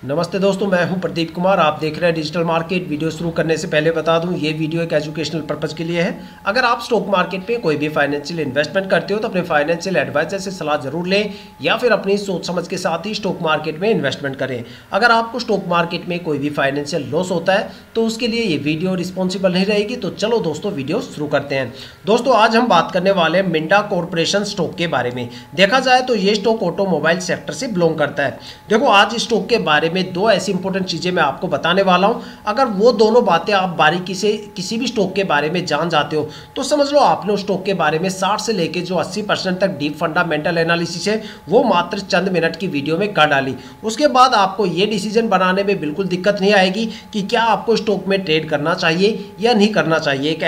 नमस्ते दोस्तों, मैं हूं प्रदीप कुमार। आप देख रहे हैं डिजिटल मार्केट। वीडियो शुरू करने से पहले बता दूं, ये वीडियो एक एजुकेशनल पर्पज़ के लिए है। अगर आप स्टॉक मार्केट में कोई भी फाइनेंशियल इन्वेस्टमेंट करते हो तो अपने फाइनेंशियल एडवाइजर से सलाह जरूर लें या फिर अपनी सोच समझ के साथ ही स्टॉक मार्केट में इन्वेस्टमेंट करें। अगर आपको स्टॉक मार्केट में कोई भी फाइनेंशियल लॉस होता है तो उसके लिए ये वीडियो रिस्पॉन्सिबल नहीं रहेगी। तो चलो दोस्तों, वीडियो शुरू करते हैं। दोस्तों, आज हम बात करने वाले हैं मिंडा कॉर्पोरेशन स्टॉक के बारे में। देखा जाए तो ये स्टॉक ऑटोमोबाइल सेक्टर से बिलोंग करता है। देखो, आज स्टॉक के बारे में दो ऐसी इंपॉर्टेंट चीजें मैं आपको बताने वाला हूं। अगर वो दोनों बातें आप बारीकी से किसी भी स्टॉक के बारे में जान जाते हो तो समझ लो आपने उस स्टॉक के बारे में 60 से लेके जो 80% तक डीप फंडामेंटल एनालिसिस है वो मात्र चंद मिनट की वीडियो में कर डाली। उसके बाद आपको ये डिसीजन बनाने में बिल्कुल दिक्कत नहीं आएगी कि क्या आपको स्टॉक में ट्रेड करना चाहिए या नहीं करना चाहिए। एक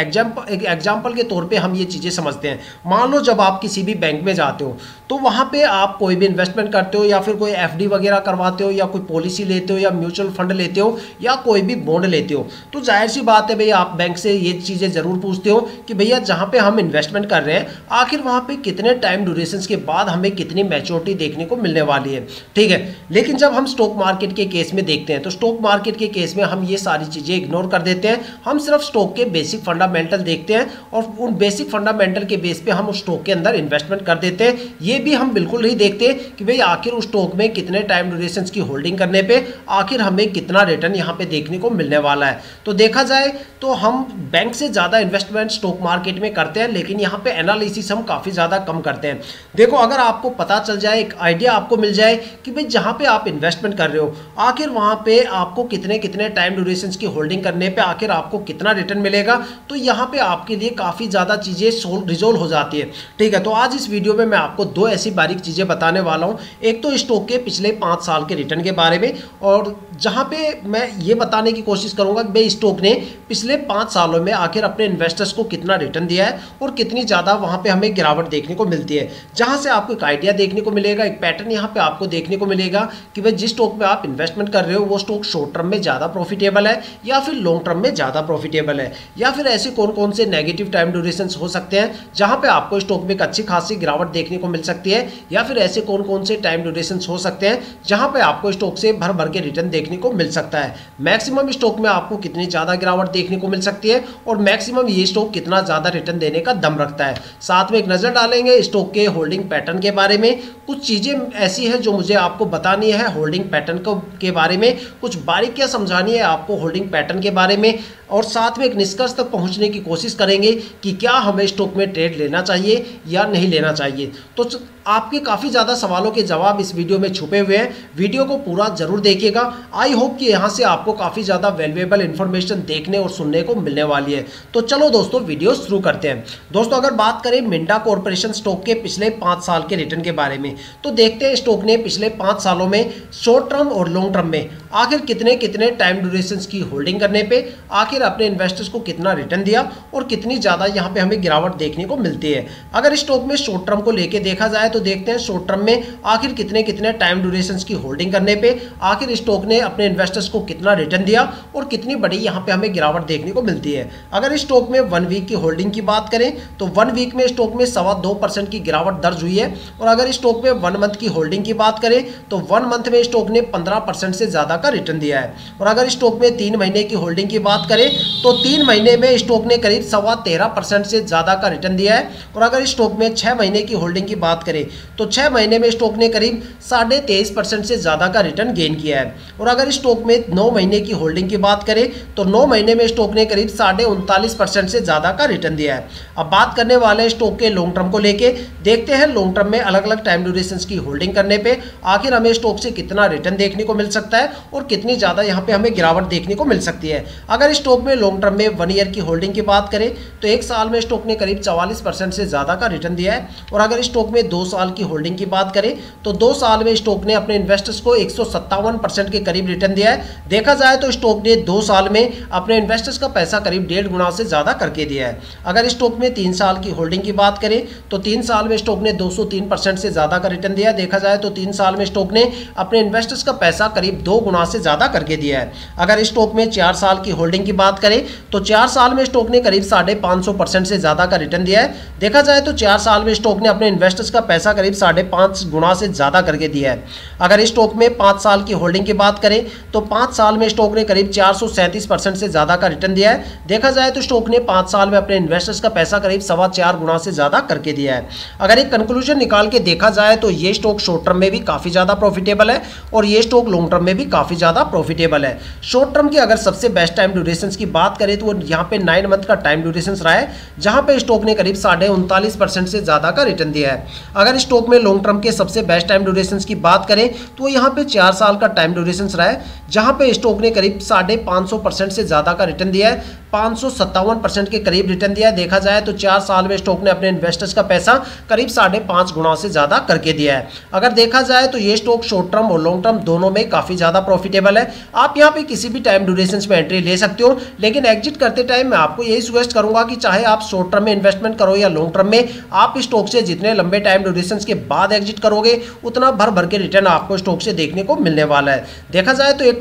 एग्जाम्पल के तौर पर हम ये चीजें समझते हैं। मान लो जब आप किसी भी बैंक में जाते हो तो वहां पे आप कोई भी इन्वेस्टमेंट करते हो या फिर कोई एफडी वगैरह करवाते हो या कोई पॉलिसी लेते हो या म्यूचुअल फंड लेते हो या कोई भी बॉन्ड लेते हो, तो जाहिर सी बात है भैया, आप बैंक से ये चीजें जरूर पूछते हो कि भैया जहां पे हम इन्वेस्टमेंट कर रहे हैं आखिर वहां पे कितने टाइम ड्यूरेशन के बाद हमें कितनी मैच्योरिटी देखने को मिलने वाली है। ठीक है, लेकिन जब हम स्टॉक मार्केट के केस में देखते हैं तो स्टॉक मार्केट के केस में हम ये सारी चीजें इग्नोर कर देते हैं। हम सिर्फ स्टॉक के बेसिक फंडामेंटल देखते हैं और उन बेसिक फंडामेंटल के बेस पे हम उस स्टॉक के अंदर इन्वेस्टमेंट कर देते हैं। ये भी हम बिल्कुल नहीं देखते कि भाई आखिर उस स्टॉक में कितने टाइम ड्यूरेशन की होल्डिंग करने पे आखिर हमें कितना रिटर्न यहाँ पे देखने को मिलने वाला है। तो देखा जाए तो हम बैंक से ज़्यादा इन्वेस्टमेंट स्टॉक मार्केट में करते हैं, लेकिन यहाँ पे एनालिसिस हम काफ़ी ज़्यादा कम करते हैं। देखो, अगर आपको पता चल जाए, एक आइडिया आपको मिल जाए कि भाई जहाँ पे आप इन्वेस्टमेंट कर रहे हो आखिर वहाँ पे आपको कितने कितने टाइम ड्यूरेशन की होल्डिंग करने पर आखिर आपको कितना रिटर्न मिलेगा, तो यहाँ पे आपके लिए काफ़ी ज़्यादा चीज़ें रिजोल्व हो जाती है। ठीक है, तो आज इस वीडियो में मैं आपको दो ऐसी बारीक चीज़ें बताने वाला हूँ। एक तो स्टॉक के पिछले 5 साल के रिटर्न के बारे में, और जहाँ पे मैं ये बताने की कोशिश करूंगा कि भाई स्टॉक ने पिछले 5 सालों में आखिर अपने इन्वेस्टर्स को कितना रिटर्न दिया है और कितनी ज़्यादा वहाँ पे हमें गिरावट देखने को मिलती है। जहाँ से आपको एक आइडिया देखने को मिलेगा, एक पैटर्न यहाँ पे आपको देखने को मिलेगा कि भाई जिस स्टॉक में आप इन्वेस्टमेंट कर रहे हो वो स्टॉक शॉर्ट टर्म में ज़्यादा प्रॉफिटेबल है या फिर लॉन्ग टर्म में ज़्यादा प्रॉफिटेबल है, या फिर ऐसे कौन कौन से नेगेटिव टाइम ड्यूरेशन हो सकते हैं जहाँ पे आपको स्टॉक में एक अच्छी खासी गिरावट देखने को मिल सकती है, या फिर ऐसे कौन कौन से टाइम ड्यूरेशन हो सकते हैं जहाँ पे आपको स्टॉक से भर भर के रिटर्न देखने को मिल सकता है। मैक्सिमम स्टॉक में आपको कितनी ज़्यादा गिरावट देखने को मिल सकती है और मैक्सिमम ये स्टॉक कितना ज़्यादा रिटर्न देने का दम रखता है। साथ में एक नज़र डालेंगे स्टॉक के होल्डिंग पैटर्न के बारे में। कुछ चीज़ें ऐसी हैं जो मुझे आपको बतानी है होल्डिंग पैटर्न के बारे में, कुछ बारीकियां समझानी है आपको होल्डिंग पैटर्न के बारे में, और साथ में एक निष्कर्ष तक पहुंचने की कोशिश करेंगे कि क्या हमें स्टॉक में ट्रेड लेना चाहिए या नहीं लेना चाहिए। तो आपके काफ़ी ज़्यादा सवालों के जवाब इस वीडियो में छुपे हुए हैं। वीडियो को पूरा जरूर देखिएगा। आई होप कि यहाँ से आपको काफ़ी ज़्यादा वैल्यूएबल इन्फॉर्मेशन देखने और सुनने को मिलने वाली है। तो चलो दोस्तों, वीडियो शुरू करते हैं। दोस्तों, अगर बात करें मिंडा कॉर्पोरेशन स्टॉक के पिछले 5 साल के रिटर्न के बारे में, तो देखते हैं स्टॉक ने पिछले 5 सालों में शॉर्ट टर्म और लॉन्ग टर्म में आखिर कितने कितने टाइम ड्यूरेशन की होल्डिंग करने पे आखिर अपने इन्वेस्टर्स को कितना रिटर्न दिया और कितनी ज़्यादा यहाँ पे हमें गिरावट देखने को मिलती है। अगर स्टॉक में शॉर्ट टर्म को लेके देखा जाए तो देखते हैं शॉर्ट टर्म में आखिर कितने कितने टाइम ड्यूरेशन की होल्डिंग करने पे आखिर स्टॉक ने अपने इन्वेस्टर्स को कितना रिटर्न दिया और कितनी बड़ी यहाँ पे हमें गिरावट देखने को मिलती है। अगर स्टॉक में 1 वीक की होल्डिंग की बात करें तो 1 वीक में स्टॉक में 2.25% की गिरावट दर्ज हुई है, और अगर स्टॉक में 1 मंथ की होल्डिंग की बात करें तो 1 मंथ में स्टॉक ने 15% से ज़्यादा का रिटर्न दिया है, और अगर स्टॉक में 3 महीने की होल्डिंग की बात करें तो 3 महीने में स्टॉक ने करीब 13.25% से ज़्यादा का रिटर्न दिया है, और अगर स्टॉक में 6 महीने की होल्डिंग की बात करें तो 6 महीने में स्टॉक ने करीब 23.5% से ज़्यादा का रिटर्न गेन किया है, और अगर स्टॉक में 9 महीने की होल्डिंग की बात करें तो 9 महीने में स्टॉक ने करीब 39.5% से ज़्यादा का रिटर्न दिया है। अब बात करने वाले स्टॉक के लॉन्ग टर्म को लेके देखते हैं लॉन्ग टर्म में अलग अलग टाइम ड्यूरेशन की होल्डिंग करने पे आखिर हमें स्टॉक से कितना रिटर्न देखने को मिल सकता है और कितनी ज़्यादा यहाँ पे हमें गिरावट देखने को मिल सकती है। अगर स्टॉक में लॉन्ग टर्म में 1 ईयर की होल्डिंग की बात करें तो 1 साल में स्टॉक ने करीब 44% से ज़्यादा का रिटर्न दिया है, और अगर स्टॉक में 2 साल की होल्डिंग की बात करें तो 2 साल में स्टॉक ने अपने इन्वेस्टर्स को 157% के करीब रिटर्न दिया है। देखा जाए तो स्टॉक ने 2 साल में अपने इन्वेस्टर्स का पैसा करीब 1.5 गुना से ज़्यादा करके दिया है। अगर स्टॉक में 3 साल की होल्डिंग की बात करें तो 3 साल में स्टॉक ने 203% से ज़्यादा का रिटर्न दिया है। देखा जाए तो 3 साल में स्टॉक ने अपने इन्वेस्टर्स का पैसा करीब 2 गुना से ज़्यादा करके दिया है। अगर स्टॉक में 4 साल की होल्डिंग की बात करें तो 4 साल में स्टॉक ने करीब 550% से ज़्यादा का रिटर्न दिया है। देखा जाए तो 4 साल में स्टॉक ने अपने इन्वेस्टर्स का पैसा करीब 5.5 गुना से ज़्यादा करके दिया है। अगर स्टॉक में 5 साल की होल्डिंग की बात करें करें तो 5 साल में स्टॉक ने करीब 437% से ज़्यादा का रिटर्न दिया है। देखा जाए तो स्टॉक ने 5 साल में अपने इन्वेस्टर्स का पैसा करीब 4.25 गुना से ज़्यादा करके दिया है। अगर एक कंक्लूजन निकाल के देखा जाए तो ये स्टॉक शॉर्ट टर्म में भी काफ़ी ज़्यादा प्रॉफिटेबल है और ये स्टॉक लॉन्ग टर्म में भी काफ़ी ज़्यादा प्रॉफिटेबल है। शॉर्ट टर्म की अगर सबसे बेस्ट टाइम ड्यूरेशन की बात करें तो यहाँ पे 9 मंथ का टाइम ड्यूरेशन रहा है, जहाँ पे स्टॉक ने करीब 39.5% से ज़्यादा का रिटर्न दिया है। अगर स्टॉक में लॉन्ग टर्म के सबसे बेस्ट टाइम ड्यूरेशन की बात करें तो यहाँ पे 4 साल का टाइम ड्यूरेशन रहा है, जहाँ पे स्टॉक ने करीब 550% से ज़्यादा का रिटर्न दिया है, 557% के करीब रिटर्न दिया है। देखा जाए तो 4 साल में स्टॉक ने अपने इन्वेस्टर्स का पैसा करीब 5.5 गुना से ज़्यादा करके दिया है। अगर देखा जाए तो ये स्टॉक शॉर्ट टर्म और लॉन्ग टर्म दोनों में काफ़ी ज़्यादा प्रॉफिटेबल है। आप यहाँ पे किसी भी टाइम ड्यूरेशन में एंट्री ले सकते हो, लेकिन एग्जिट करते टाइम मैं आपको यही सजेस्ट करूंगा कि चाहे आप शॉर्ट टर्म में इन्वेस्टमेंट करो या लॉन्ग टर्म में, आप स्टॉक से जितने लंबे टाइम ड्यूरेशन के बाद एग्जिट करोगे उतना भर भर के रिटर्न आपको स्टॉक से देखने को मिलने वाला है। देखा जाए तो एक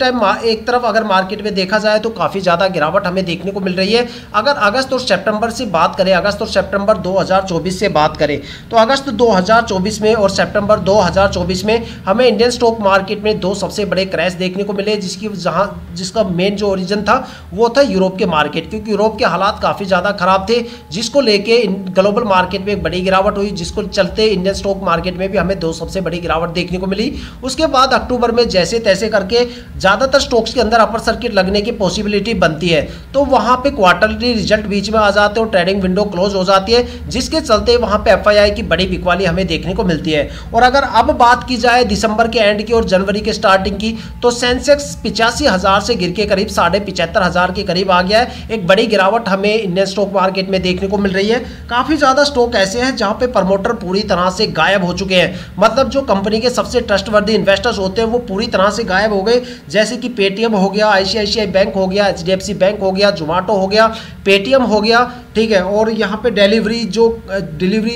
तरफ अगर मार्केट में देखा जाए तो काफ़ी ज़्यादा गिरावट हमें देखने को मिल रही है। अगर अगस्त और सितंबर से बात करें, अगस्त और सितंबर 2024 से बात करें तो अगस्त 2024 में और सितंबर 2024 में हमें इंडियन स्टॉक मार्केट में दो सबसे बड़े क्रैश देखने को मिले, जिसका मेन जो ओरिजिन था वो था यूरोप के मार्केट, क्योंकि यूरोप के हालात काफ़ी ज़्यादा खराब थे, जिसको लेके ग्लोबल मार्केट में एक बड़ी गिरावट हुई, जिसको चलते इंडियन स्टॉक मार्केट में भी हमें दो सबसे बड़ी गिरावट देखने को मिली। उसके बाद अक्टूबर में जैसे तैसे करके ज़्यादातर स्टॉक्स के अंदर अपर सर्किट लगने की पॉसिबिलिटी बनती है, तो वहाँ पे क्वार्टरली रिजल्ट बीच में आ जाते हैं और ट्रेडिंग विंडो क्लोज हो जाती है, जिसके चलते वहाँ पे एफआईआई की बड़ी बिकवाली हमें देखने को मिलती है। और अगर अब बात की जाए दिसंबर के एंड की और जनवरी के स्टार्टिंग की, तो सेंसेक्स 85,000 से गिर के करीब 75,500 के करीब आ गया है। एक बड़ी गिरावट हमें इंडियन स्टॉक मार्केट में देखने को मिल रही है। काफ़ी ज़्यादा स्टॉक ऐसे हैं जहाँ पे प्रमोटर पूरी तरह से गायब हो चुके हैं, मतलब जो कंपनी के सबसे ट्रस्टवर्दी इन्वेस्टर्स होते हैं वो पूरी तरह से गायब हो गए, जैसे कि पेटीएम हो गया, आईसीआईसीआई बैंक हो गया, एचडीएफसी बैंक हो गया, जोमेटो हो गया, पेटीएम हो गया, ठीक है। और यहाँ पे डिलीवरी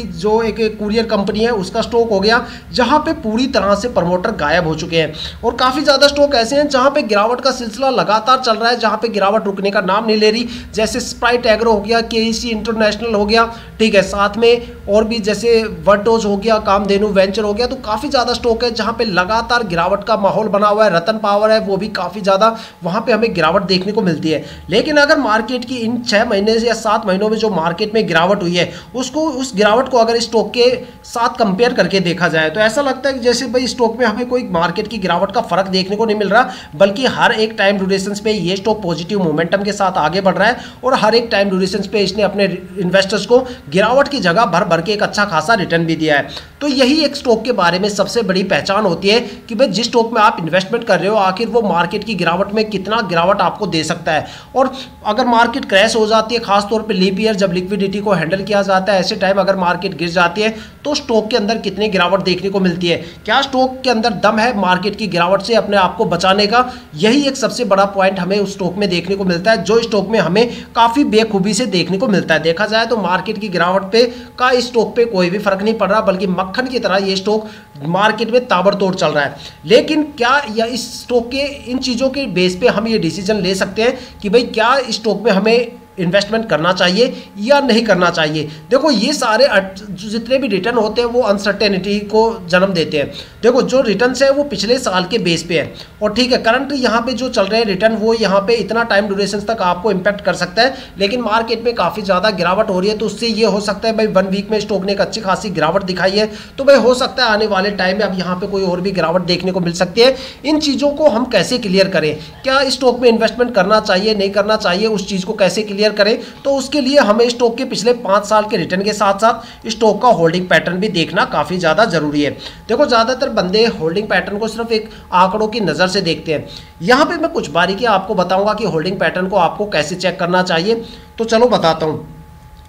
जो एक कुरियर कंपनी है उसका स्टॉक हो गया, जहाँ पे पूरी तरह से प्रमोटर गायब हो चुके हैं। और काफ़ी ज़्यादा स्टॉक ऐसे हैं जहाँ पे गिरावट का सिलसिला लगातार चल रहा है, जहाँ पे गिरावट रुकने का नाम नहीं ले रही, जैसे स्प्राइट एग्रो हो गया, केईसी इंटरनेशनल हो गया, ठीक है, साथ में और भी जैसे वर्टोज हो गया, कामधेनु वेंचर हो गया। तो काफ़ी ज़्यादा स्टॉक है जहाँ पे लगातार गिरावट का माहौल बना हुआ है। रतन पावर है, वो भी काफ़ी ज़्यादा वहाँ पे हमें गिरावट देखने को मिलती है। लेकिन अगर मार्केट की इन 6 महीने से या 7 महीनों में जो मार्केट में गिरावट हुई है, उस गिरावट को अगर स्टॉक के साथ कंपेयर करके देखा जाए तो ऐसा लगता है कि जैसे भाई स्टॉक में हमें कोई मार्केट की गिरावट का फर्क देखने को नहीं मिल रहा, बल्कि हर एक टाइम ड्यूरेशन पे ये स्टॉक पॉजिटिव मोमेंटम के साथ आगे बढ़ रहा है और हर एक टाइम ड्यूरेशन पे इसने अपने इन्वेस्टर्स को गिरावट की जगह भर भर के एक अच्छा खासा रिटर्न भी दिया है। तो यही एक स्टॉक के बारे में सबसे बड़ी पहचान होती है कि भाई जिस स्टॉक में आप इन्वेस्टमेंट कर रहे हो आखिर वो मार्केट की गिरावट में कितना गिरावट आपको दे सकता है। और अगर मार्केट क्रैश हो जाती है, खासतौर पर लीप ईयर जब लिक्विडिटी को हैंडल किया जाता है, ऐसे टाइम अगर मार्केट गिर जाती है तो स्टॉक के अंदर कितनी गिरावट देखने को मिलती है। क्या स्टॉक के अंदर दम है मार्केट की गिरावट से अपने आप को बचाने का? यही एक सबसे बड़ा पॉइंट हमें उस स्टॉक में देखने को मिलता है, जो स्टॉक में हमें काफ़ी बेखूबी से देखने को मिलता है। देखा जाए तो मार्केट की गिरावट पे का इस स्टॉक पे कोई भी फर्क नहीं पड़ रहा, बल्कि मक्खन की तरह ये स्टॉक मार्केट में ताबड़तोड़ चल रहा है। लेकिन क्या या इस स्टॉक के इन चीज़ों के बेस पे हम ये डिसीजन ले सकते हैं कि भाई क्या इस स्टॉक में हमें इन्वेस्टमेंट करना चाहिए या नहीं करना चाहिए? देखो ये सारे जितने भी रिटर्न होते हैं वो अनसर्टेनिटी को जन्म देते हैं। देखो जो रिटर्न्स है वो पिछले साल के बेस पे है और ठीक है, करंट यहाँ पे जो चल रहे हैं रिटर्न वो यहाँ पे इतना टाइम ड्यूरेशन तक आपको इम्पैक्ट कर सकता है। लेकिन मार्केट में काफ़ी ज़्यादा गिरावट हो रही है, तो उससे ये हो सकता है भाई 1 वीक में स्टॉक ने एक अच्छी खासी गिरावट दिखाई है, तो भाई हो सकता है आने वाले टाइम में अब यहाँ पे कोई और भी गिरावट देखने को मिल सकती है। इन चीज़ों को हम कैसे क्लियर करें? क्या इस स्टॉक में इन्वेस्टमेंट करना चाहिए, नहीं करना चाहिए, उस चीज़ को कैसे क्लियर करें? तो उसके लिए हमें स्टॉक के पिछले 5 साल के रिटर्न के साथ साथ स्टॉक का होल्डिंग पैटर्न भी देखना काफ़ी ज़्यादा जरूरी है। देखो ज़्यादातर बंदे होल्डिंग पैटर्न को सिर्फ एक आंकड़ों की नज़र से देखते हैं। यहाँ पे मैं कुछ बारीकियाँ आपको बताऊंगा कि होल्डिंग पैटर्न को आपको कैसे चेक करना चाहिए। तो चलो बताता हूँ।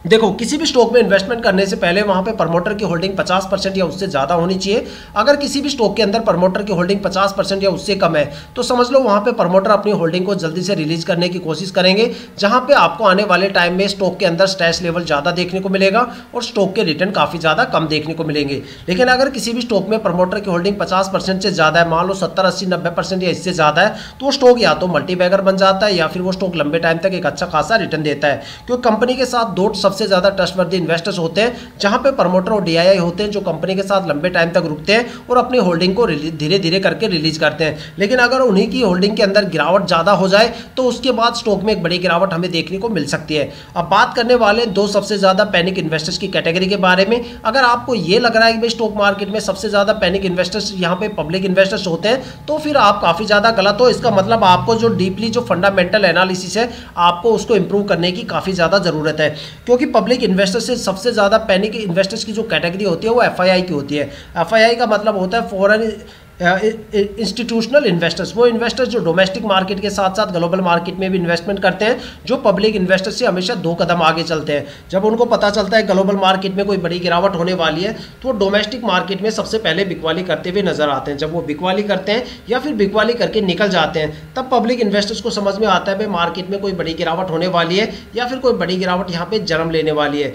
देखो किसी भी स्टॉक में इन्वेस्टमेंट करने से पहले वहाँ पे प्रमोटर की होल्डिंग 50% या उससे ज़्यादा होनी चाहिए। अगर किसी भी स्टॉक के अंदर प्रमोटर की होल्डिंग 50% या उससे कम है तो समझ लो वहाँ पे प्रमोटर अपनी होल्डिंग को जल्दी से रिलीज करने की कोशिश करेंगे, जहाँ पे आपको आने वाले टाइम में स्टॉक के अंदर स्ट्रेस लेवल ज़्यादा देखने को मिलेगा और स्टॉक के रिटर्न काफ़ी ज़्यादा कम देखने को मिलेंगे। लेकिन अगर किसी भी स्टॉक में प्रमोटर की होल्डिंग 50% से ज़्यादा है, मान लो 70, 80, 90% या इससे ज़्यादा है, तो स्टॉक या तो मल्टीबैगर बन जाता है या फिर वो स्टॉक लंबे टाइम तक एक अच्छा खासा रिटर्न देता है, क्योंकि कंपनी के साथ दो सबसे ज़्यादा ट्रस्टवर्दी इन्वेस्टर्स होते हैं, जहाँ पे प्रमोटर और DII होते हैं जो कंपनी के साथ लंबे टाइम तक रुकते हैं और अपनी होल्डिंग को धीरे धीरे करके रिलीज करते हैं। लेकिन अगर उन्हीं की होल्डिंग के अंदर गिरावट ज़्यादा हो जाए तो उसके बाद स्टॉक में एक बड़ी गिरावट हमें देखने को मिल सकती है। अब बात करने वाले दो सबसे ज़्यादा पैनिक इन्वेस्टर्स की कैटेगरी के बारे में। अगर आपको ये लग रहा है कि भाई स्टॉक मार्केट में सबसे ज़्यादा पैनिक इन्वेस्टर्स यहाँ पे पब्लिक इन्वेस्टर्स होते हैं, तो फिर आप काफ़ी ज़्यादा गलत हो। इसका मतलब आपको जो डीपली जो फंडामेंटल एनालिसिस है आपको उसको इंप्रूव करने की काफ़ी ज़्यादा ज़रूरत है, क्योंकि पब्लिक इन्वेस्टर्स से सबसे ज़्यादा पैनिक इन्वेस्टर्स की जो कैटेगरी होती है वो FII की होती है। FII का मतलब होता है फॉरेन इंस्टीट्यूशनल इन्वेस्टर्स, वो इन्वेस्टर्स जो डोमेस्टिक मार्केट के साथ साथ ग्लोबल मार्केट में भी इन्वेस्टमेंट करते हैं, जो पब्लिक इन्वेस्टर्स से हमेशा 2 कदम आगे चलते हैं। जब उनको पता चलता है ग्लोबल मार्केट में कोई बड़ी गिरावट होने वाली है तो वो डोमेस्टिक मार्केट में सबसे पहले बिकवाली करते हुए नजर आते हैं। जब वो बिकवाली करते हैं या फिर बिकवाली करके निकल जाते हैं, तब पब्लिक इन्वेस्टर्स को समझ में आता है भाई मार्केट में कोई बड़ी गिरावट होने वाली है या फिर कोई बड़ी गिरावट यहाँ पे जन्म लेने वाली है।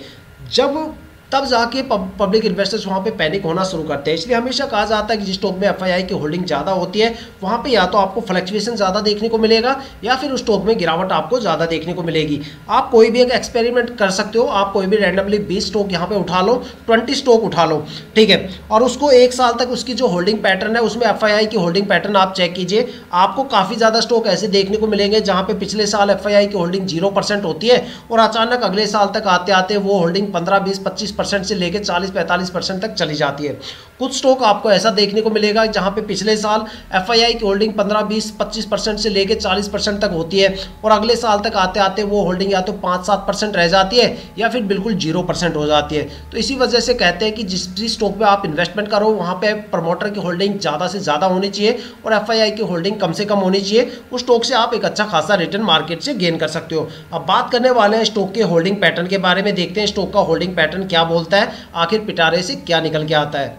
तब जाके पब्लिक इन्वेस्टर्स वहाँ पे पैनिक होना शुरू करते हैं। इसलिए हमेशा कहा जाता है कि जिस स्टॉक में FII की होल्डिंग ज़्यादा होती है वहाँ पे या तो आपको फ्लक्चुएशन ज़्यादा देखने को मिलेगा या फिर उस स्टॉक में गिरावट आपको ज़्यादा देखने को मिलेगी। आप कोई भी एक एक्सपेरिमेंट कर सकते हो, आप कोई भी रैंडमली 20 स्टॉक यहाँ पे उठा लो, 20 स्टॉक उठा लो, ठीक है, और उसको 1 साल तक उसकी जो होल्डिंग पैटर्न है उसमें FII की होल्डिंग पैटर्न आप चेक कीजिए। आपको काफ़ी ज़्यादा स्टॉक ऐसे देखने को मिलेंगे जहाँ पे पिछले साल FII की होल्डिंग 0% होती है और अचानक अगले साल तक आते आते वो होल्डिंग 15, 20, 25% से लेकर 40-45% तक चली जाती है। कुछ स्टॉक आपको ऐसा देखने को मिलेगा जहां पे पिछले साल FII की होल्डिंग 15, 20, 25% से लेकर 40% तक होती है और अगले साल तक आते आते वो होल्डिंग या तो 5-7% रह जाती है या फिर बिल्कुल 0% हो जाती है। तो इसी वजह से कहते हैं कि जिस भी स्टॉक में आप इन्वेस्टमेंट करो वहाँ पे प्रमोटर की होल्डिंग ज़्यादा से ज़्यादा होनी चाहिए और FII की होल्डिंग कम से कम होनी चाहिए। उस स्टॉक से आप एक अच्छा खासा रिटर्न मार्केट से गेन कर सकते हो। अब बात करने वाले हैं स्टॉक के होल्डिंग पैटर्न के बारे में। देखते हैं स्टॉक का होल्डिंग पैटर्न क्या बोलता है, आखिर पिटारे से क्या निकल के आता है।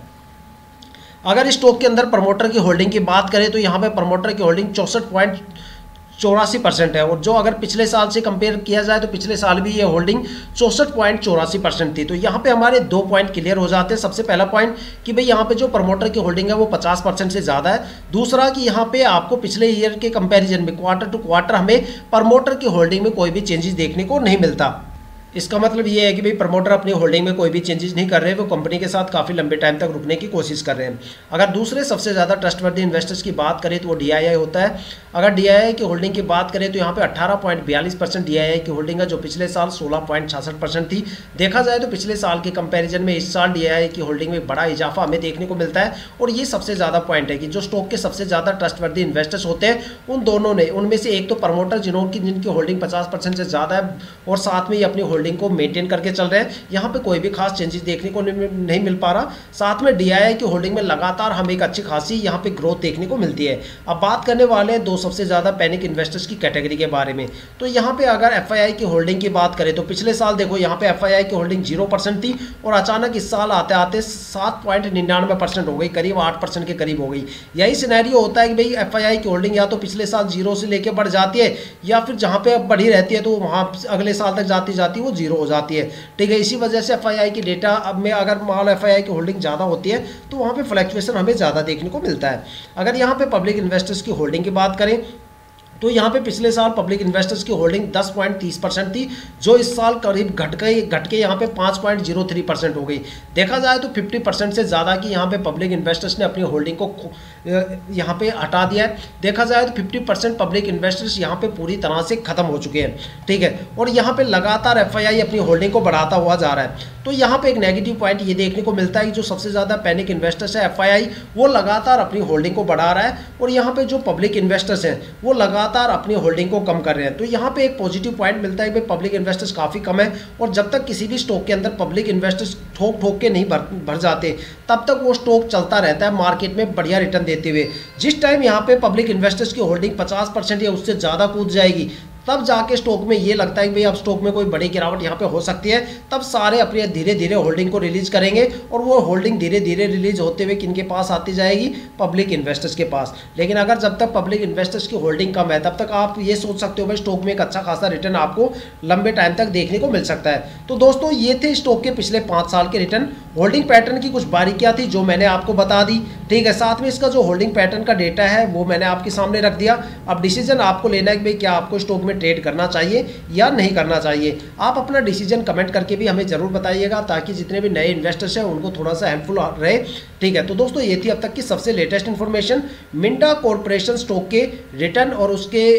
अगर स्टॉक के अंदर प्रमोटर की होल्डिंग की बात करें तो यहाँ पे प्रमोटर की होल्डिंग 64.84% है और जो अगर पिछले साल से कंपेयर किया जाए तो पिछले साल भी ये होल्डिंग 64.84% थी। तो यहाँ पे हमारे 2 पॉइंट क्लियर हो जाते हैं। सबसे पहला पॉइंट कि भाई यहाँ पे जो प्रमोटर की होल्डिंग है वो 50% से ज़्यादा है। दूसरा कि यहाँ पे आपको पिछले ईयर के कंपेरिजन में क्वार्टर टू क्वार्टर हमें प्रमोटर की होल्डिंग में कोई भी चेंजेस देखने को नहीं मिलता। इसका मतलब ये है कि भाई प्रमोटर अपनी होल्डिंग में कोई भी चेंजेस नहीं कर रहे, वो कंपनी के साथ काफ़ी लंबे टाइम तक रुकने की कोशिश कर रहे हैं। अगर दूसरे सबसे ज़्यादा ट्रस्टवर्दी इन्वेस्टर्स की बात करें तो वो DII होता है। अगर DII की होल्डिंग की बात करें तो यहाँ पे 18.42% DII की होल्डिंग है जो पिछले साल 16.66% थी। देखा जाए तो पिछले साल के कंपेरिजन में इस साल DII की होल्डिंग में बड़ा इजाफा हमें देखने को मिलता है और ये सबसे ज़्यादा पॉइंट है कि जो स्टॉक के सबसे ज़्यादा ट्रस्टवर्दी इन्वेस्टर्स होते हैं उन दोनों ने, उनमें से एक तो प्रमोटर जिनकी होल्डिंग 50% से ज़्यादा है और साथ में ही अपनी होल्डिंग को मेंटेन करके चल रहे हैं, यहाँ पे कोई भी खास चेंजेस देखने को नहीं मिल पा रहा। साथ में DII की होल्डिंग में लगातार हमें एक अच्छी खासी यहाँ पे ग्रोथ देखने को मिलती है। अब बात करने वाले हैं 2 सबसे ज़्यादा पैनिक इन्वेस्टर्स की कैटेगरी के बारे में। तो यहाँ पे अगर FII की होल्डिंग की बात करें तो पिछले साल देखो यहाँ पे FII की होल्डिंग 0% थी और अचानक इस साल आते आते 7.99% हो गई, करीब 8% के करीब हो गई। यही सिनेरियो होता है कि भाई FII की होल्डिंग या तो पिछले साल 0 से लेकर बढ़ जाती है या फिर जहाँ पे अब बढ़ी रहती है तो वहाँ अगले साल तक जाती जाती वो 0 हो जाती है, ठीक है। इसी वजह से FII की डेटा अब में अगर मान लो FII की होल्डिंग ज़्यादा होती है तो वहाँ पे फ्लक्चुएशन हमें ज़्यादा देखने को मिलता है। अगर यहाँ पे पब्लिक इन्वेस्टर्स की होल्डिंग की बात करें तो यहाँ पे पिछले साल पब्लिक इन्वेस्टर्स की होल्डिंग 10.30% थी जो इस साल करीब घट के यहाँ पे 5.03% हो गई। देखा जाए तो 50% से ज़्यादा की यहाँ पे पब्लिक इन्वेस्टर्स ने अपनी होल्डिंग को यहाँ पे हटा दिया है। देखा जाए तो 50% पब्लिक इन्वेस्टर्स यहाँ पे पूरी तरह से ख़त्म हो चुके हैं, ठीक है, और यहाँ पे लगातार FII अपनी होल्डिंग को बढ़ाता हुआ जा रहा है। तो यहाँ पे एक नेगेटिव पॉइंट ये देखने को मिलता है कि जो सबसे ज़्यादा पैनिक इन्वेस्टर्स है FII वो लगातार अपनी होल्डिंग को बढ़ा रहा है और यहाँ पे जो पब्लिक इन्वेस्टर्स हैं वो लगातार अपनी होल्डिंग को कम कर रहे हैं। तो यहाँ पे एक पॉजिटिव पॉइंट मिलता है कि पब्लिक इन्वेस्टर्स काफ़ी कम है और जब तक किसी भी स्टॉक के अंदर पब्लिक इन्वेस्टर्स ठोक के नहीं भर जाते तब तक वो स्टॉक चलता रहता है मार्केट में बढ़िया रिटर्न देते हुए। जिस टाइम यहाँ पे पब्लिक इन्वेस्टर्स की होल्डिंग 50% या उससे ज़्यादा कूद जाएगी तब जाके स्टॉक में ये लगता है कि भाई अब स्टॉक में कोई बड़ी गिरावट यहाँ पे हो सकती है, तब सारे अपने धीरे धीरे होल्डिंग को रिलीज करेंगे और वो होल्डिंग धीरे धीरे रिलीज होते हुए किनके पास आती जाएगी, पब्लिक इन्वेस्टर्स के पास। लेकिन अगर जब तक पब्लिक इन्वेस्टर्स की होल्डिंग कम है तब तक आप ये सोच सकते हो भाई स्टॉक में एक अच्छा खासा रिटर्न आपको लंबे टाइम तक देखने को मिल सकता है। तो दोस्तों ये थे स्टॉक के पिछले 5 साल के रिटर्न। होल्डिंग पैटर्न की कुछ बारीकियाँ थी जो मैंने आपको बता दी, ठीक है। साथ में इसका जो होल्डिंग पैटर्न का डेटा है वो मैंने आपके सामने रख दिया। अब डिसीजन आपको लेना है कि भाई क्या आपको स्टॉक में ट्रेड करना चाहिए या नहीं करना चाहिए। आप अपना डिसीजन कमेंट करके भी हमें ज़रूर बताइएगा ताकि जितने भी नए इन्वेस्टर्स हैं उनको थोड़ा सा हेल्पफुल रहे। ठीक है, तो दोस्तों ये थी अब तक की सबसे latest information Minda corporation stock के रिटर्न और उसके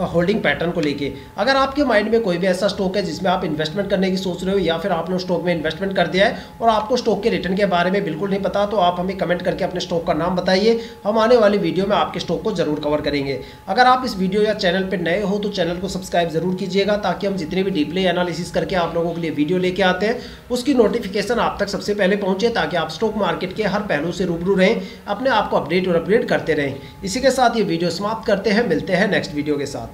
होल्डिंग पैटर्न को लेके। अगर आपके माइंड में कोई भी ऐसा स्टॉक है जिसमें आप इन्वेस्टमेंट करने की सोच रहे हो या फिर आपने स्टॉक में इन्वेस्टमेंट कर दिया है और आपको स्टॉक के रिटर्न के बारे में बिल्कुल नहीं पता, तो आप हमें कमेंट करके अपने स्टॉक का नाम बताइए। हम आने वाली वीडियो में आपके स्टॉक को जरूर कवर करेंगे। अगर आप इस वीडियो या चैनल पर नए हो तो चैनल को सब्सक्राइब जरूर कीजिएगा ताकि हम जितने भी डीपली एनालिसिस करके आप लोगों के लिए वीडियो लेके आते हैं उसकी नोटिफिकेशन आप तक सबसे पहले पहुंचे, ताकि आप स्टॉक मार्केट के हर पहलू से रूबरू रहें, अपने आप को अपडेट और अपग्रेड करते रहें। इसी के साथ ये वीडियो समाप्त करते हैं, मिलते हैं नेक्स्ट वीडियो के साथ।